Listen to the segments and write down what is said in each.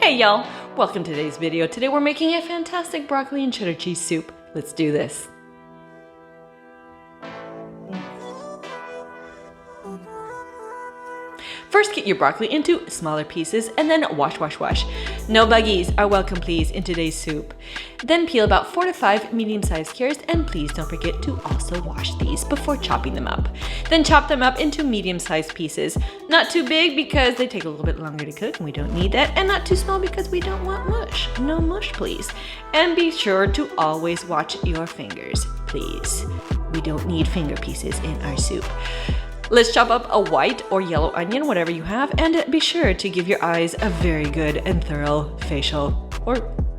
Hey y'all, welcome to today's video. Today we're making a fantastic broccoli and cheddar cheese soup. Let's do this. First, get your broccoli into smaller pieces and then wash. No buggies are welcome, please, in today's soup. Then peel about 4 to 5 medium-sized carrots, and please don't forget to also wash these before chopping them up. Then chop them up into medium-sized pieces. Not too big because they take a little bit longer to cook and we don't need that, and not too small because we don't want mush. No mush, please. And be sure to always watch your fingers, please. We don't need finger pieces in our soup. Let's chop up a white or yellow onion, whatever you have, and be sure to give your eyes a very good and thorough facial or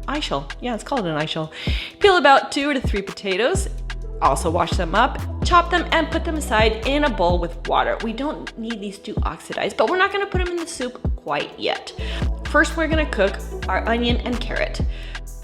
eyeshell. Yeah, let's call it an eyeshell. Peel about 2 to 3 potatoes. Also wash them up, chop them, and put them aside in a bowl with water. We don't need these to oxidize, but we're not gonna put them in the soup quite yet. First, we're gonna cook our onion and carrot.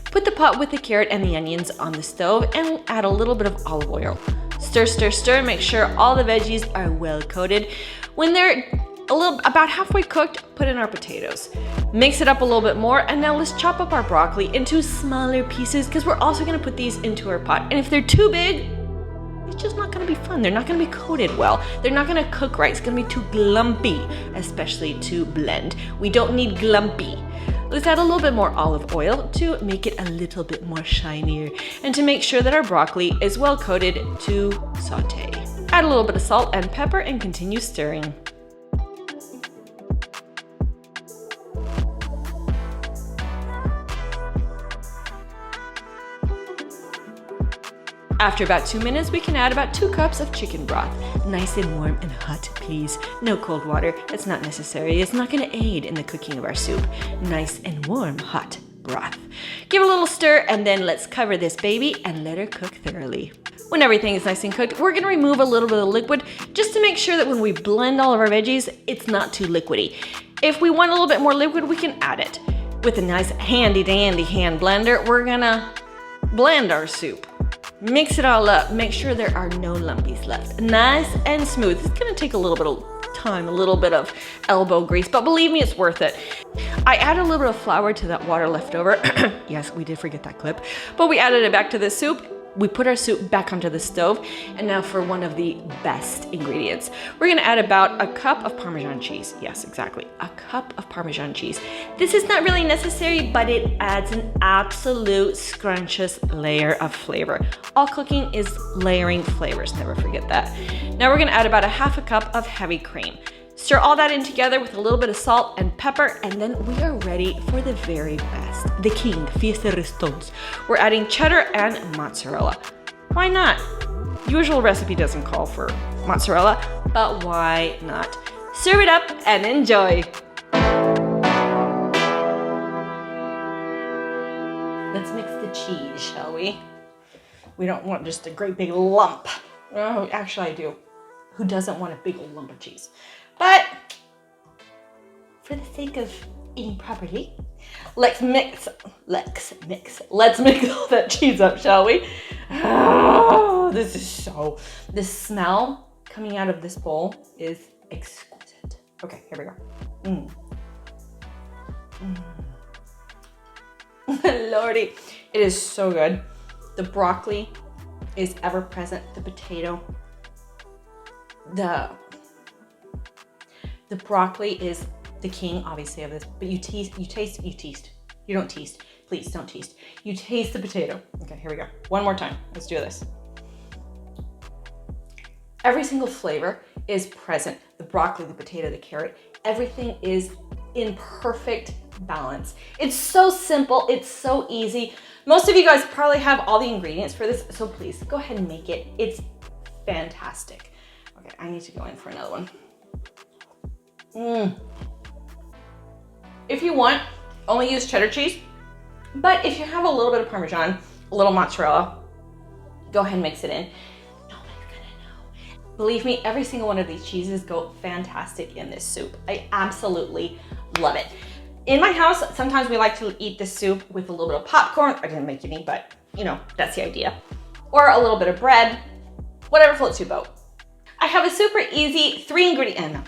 Put the pot with the carrot and the onions on the stove and add a little bit of olive oil. Stir, make sure all the veggies are well coated. When they're about halfway cooked, put in our potatoes. Mix it up a little bit more, and now let's chop up our broccoli into smaller pieces because we're also gonna put these into our pot. And if they're too big, it's just not gonna be fun. They're not gonna be coated well. They're not gonna cook right. It's gonna be too glumpy, especially to blend. We don't need glumpy. Let's add a little bit more olive oil to make it a little bit more shinier and to make sure that our broccoli is well coated to saute. Add a little bit of salt and pepper and continue stirring. After about 2 minutes, we can add about 2 cups of chicken broth. Nice and warm and hot, please. No cold water, it's not necessary. It's not gonna aid in the cooking of our soup. Nice and warm, hot broth. Give it a little stir, and then let's cover this baby and let her cook thoroughly. When everything is nice and cooked, we're gonna remove a little bit of liquid just to make sure that when we blend all of our veggies, it's not too liquidy. If we want a little bit more liquid, we can add it. With a nice handy dandy hand blender, we're gonna blend our soup. Mix it all up. Make sure there are no lumpies left. Nice and smooth. It's gonna take a little bit of time, a little bit of elbow grease, but believe me, it's worth it. I added a little bit of flour to that water left over. Yes, we did forget that clip, but we added it back to the soup. We put our soup back onto the stove, and now for one of the best ingredients. We're gonna add about a cup of Parmesan cheese. Yes, exactly, a cup of Parmesan cheese. This is not really necessary, but it adds an absolute scrumptious layer of flavor. All cooking is layering flavors, never forget that. Now we're gonna add about a half a cup of heavy cream. Stir all that in together with a little bit of salt and pepper, and then we are ready for the very best, the king, fiesta restos. We're adding cheddar and mozzarella. Why not? Usual recipe doesn't call for mozzarella, but why not? Serve it up and enjoy. Let's mix the cheese, shall we? We don't want just a great big lump. Oh, actually I do. Who doesn't want a big old lump of cheese? But for the sake of eating properly, let's mix all that cheese up, shall we? Oh, the smell coming out of this bowl is exquisite. Okay, here we go. Lordy, it is so good. The broccoli is ever present, the potato, the broccoli is the king, obviously, of this, but you taste. You don't taste. Please don't taste. You taste the potato. Okay, here we go. One more time. Let's do this. Every single flavor is present. The broccoli, the potato, the carrot, everything is in perfect balance. It's so simple. It's so easy. Most of you guys probably have all the ingredients for this, so please go ahead and make it. It's fantastic. Okay, I need to go in for another one. If you want, only use cheddar cheese, but if you have a little bit of Parmesan, a little mozzarella, go ahead and mix it in. Nobody's gonna know. Believe me, every single one of these cheeses go fantastic in this soup. I absolutely love it. In my house, sometimes we like to eat this soup with a little bit of popcorn. I didn't make any, but you know, that's the idea. Or a little bit of bread, whatever floats your boat. I have a super easy 3 ingredient,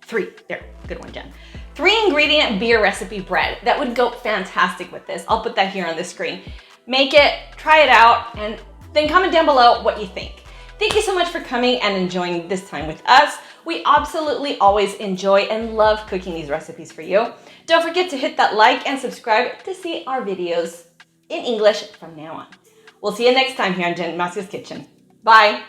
three, there, good one, Jen. 3-ingredient beer recipe bread. That would go fantastic with this. I'll put that here on the screen. Make it, try it out, and then comment down below what you think. Thank you so much for coming and enjoying this time with us. We absolutely always enjoy and love cooking these recipes for you. Don't forget to hit that like and subscribe to see our videos in English from now on. We'll see you next time here on Jenn and Masio's Kitchen. Bye.